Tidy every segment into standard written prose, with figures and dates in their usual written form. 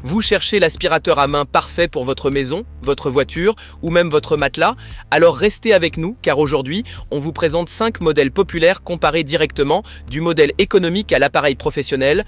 Vous cherchez l'aspirateur à main parfait pour votre maison, votre voiture ou même votre matelas? Alors restez avec nous car aujourd'hui, on vous présente 5 modèles populaires comparés directement du modèle économique à l'appareil professionnel.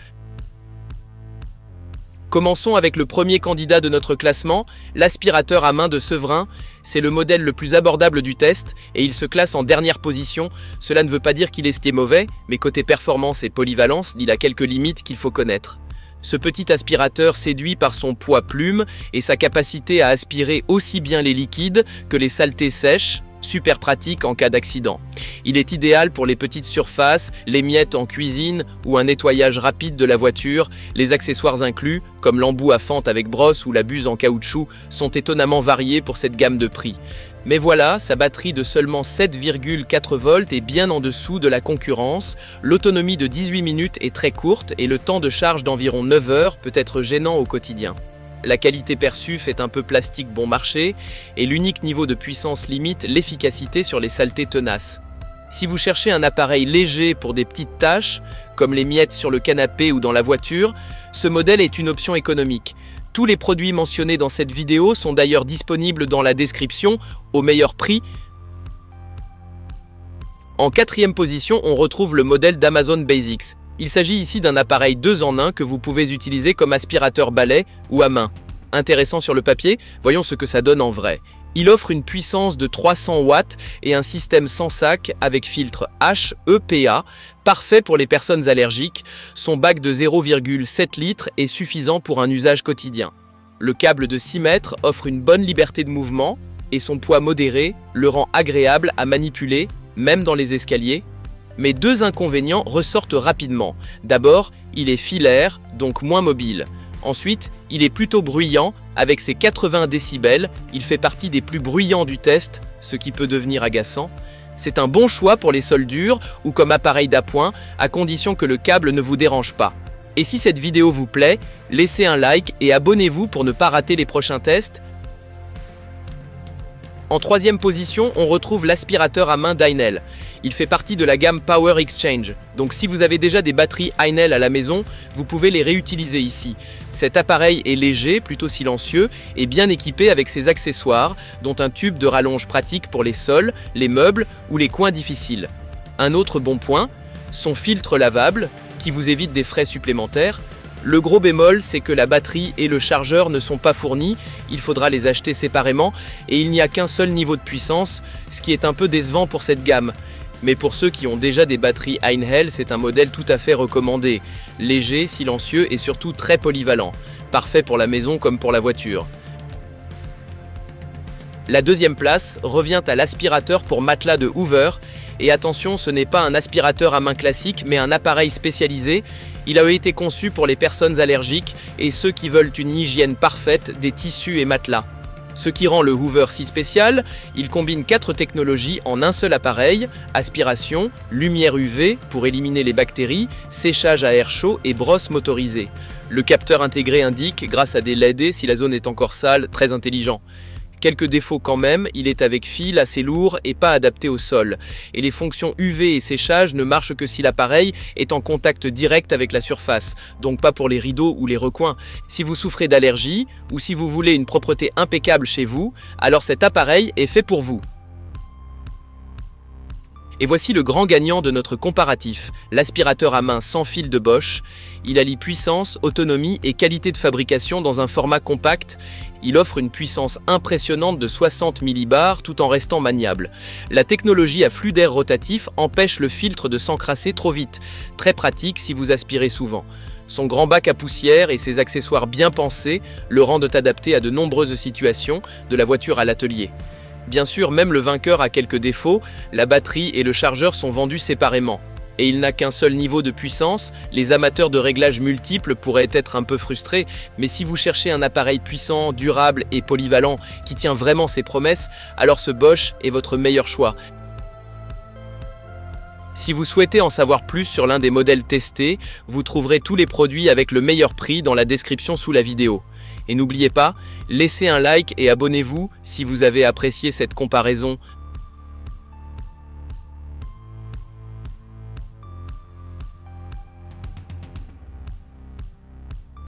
Commençons avec le premier candidat de notre classement, l'aspirateur à main de Severin. C'est le modèle le plus abordable du test et il se classe en dernière position. Cela ne veut pas dire qu'il est mauvais, mais côté performance et polyvalence, il a quelques limites qu'il faut connaître. Ce petit aspirateur séduit par son poids plume et sa capacité à aspirer aussi bien les liquides que les saletés sèches, super pratique en cas d'accident. Il est idéal pour les petites surfaces, les miettes en cuisine ou un nettoyage rapide de la voiture. Les accessoires inclus, comme l'embout à fente avec brosse ou la buse en caoutchouc, sont étonnamment variés pour cette gamme de prix. Mais voilà, sa batterie de seulement 7,4 volts est bien en dessous de la concurrence, l'autonomie de 18 minutes est très courte et le temps de charge d'environ 9 heures peut être gênant au quotidien. La qualité perçue fait un peu plastique bon marché et l'unique niveau de puissance limite l'efficacité sur les saletés tenaces. Si vous cherchez un appareil léger pour des petites tâches, comme les miettes sur le canapé ou dans la voiture, ce modèle est une option économique. Tous les produits mentionnés dans cette vidéo sont d'ailleurs disponibles dans la description, au meilleur prix. En 4e position, on retrouve le modèle d'Amazon Basics. Il s'agit ici d'un appareil 2 en 1 que vous pouvez utiliser comme aspirateur balai ou à main. Intéressant sur le papier, voyons ce que ça donne en vrai. Il offre une puissance de 300 watts et un système sans sac avec filtre HEPA, parfait pour les personnes allergiques. Son bac de 0,7 litres est suffisant pour un usage quotidien. Le câble de 6 mètres offre une bonne liberté de mouvement et son poids modéré le rend agréable à manipuler, même dans les escaliers. Mais 2 inconvénients ressortent rapidement. D'abord, il est filaire, donc moins mobile. Ensuite, il est plutôt bruyant, avec ses 80 décibels, il fait partie des plus bruyants du test, ce qui peut devenir agaçant. C'est un bon choix pour les sols durs ou comme appareil d'appoint, à condition que le câble ne vous dérange pas. Et si cette vidéo vous plaît, laissez un like et abonnez-vous pour ne pas rater les prochains tests. En 3e position, on retrouve l'aspirateur à main d'Ainel. Il fait partie de la gamme Power Exchange, donc si vous avez déjà des batteries Aeinel à la maison, vous pouvez les réutiliser ici. Cet appareil est léger, plutôt silencieux et bien équipé avec ses accessoires, dont un tube de rallonge pratique pour les sols, les meubles ou les coins difficiles. Un autre bon point, son filtre lavable, qui vous évite des frais supplémentaires. Le gros bémol, c'est que la batterie et le chargeur ne sont pas fournis, il faudra les acheter séparément et il n'y a qu'un seul niveau de puissance, ce qui est un peu décevant pour cette gamme. Mais pour ceux qui ont déjà des batteries Aeinel, c'est un modèle tout à fait recommandé. Léger, silencieux et surtout très polyvalent. Parfait pour la maison comme pour la voiture. La 2e place revient à l'aspirateur pour matelas de Hoover. Et attention, ce n'est pas un aspirateur à main classique, mais un appareil spécialisé. Il a été conçu pour les personnes allergiques et ceux qui veulent une hygiène parfaite des tissus et matelas. Ce qui rend le Hoover si spécial, il combine 4 technologies en un seul appareil, aspiration, lumière UV pour éliminer les bactéries, séchage à air chaud et brosse motorisée. Le capteur intégré indique, grâce à des LED, si la zone est encore sale, très intelligent. Quelques défauts quand même, il est avec fil, assez lourd et pas adapté au sol. Et les fonctions UV et séchage ne marchent que si l'appareil est en contact direct avec la surface, donc pas pour les rideaux ou les recoins. Si vous souffrez d'allergie ou si vous voulez une propreté impeccable chez vous, alors cet appareil est fait pour vous. Et voici le grand gagnant de notre comparatif, l'aspirateur à main sans fil de Bosch. Il allie puissance, autonomie et qualité de fabrication dans un format compact. Il offre une puissance impressionnante de 60 millibars tout en restant maniable. La technologie à flux d'air rotatif empêche le filtre de s'encrasser trop vite. Très pratique si vous aspirez souvent. Son grand bac à poussière et ses accessoires bien pensés le rendent adapté à de nombreuses situations, de la voiture à l'atelier. Bien sûr, même le vainqueur a quelques défauts, la batterie et le chargeur sont vendus séparément. Et il n'a qu'un seul niveau de puissance, les amateurs de réglages multiples pourraient être un peu frustrés, mais si vous cherchez un appareil puissant, durable et polyvalent qui tient vraiment ses promesses, alors ce Bosch est votre meilleur choix. Si vous souhaitez en savoir plus sur l'un des modèles testés, vous trouverez tous les produits avec le meilleur prix dans la description sous la vidéo. Et n'oubliez pas, laissez un like et abonnez-vous si vous avez apprécié cette comparaison.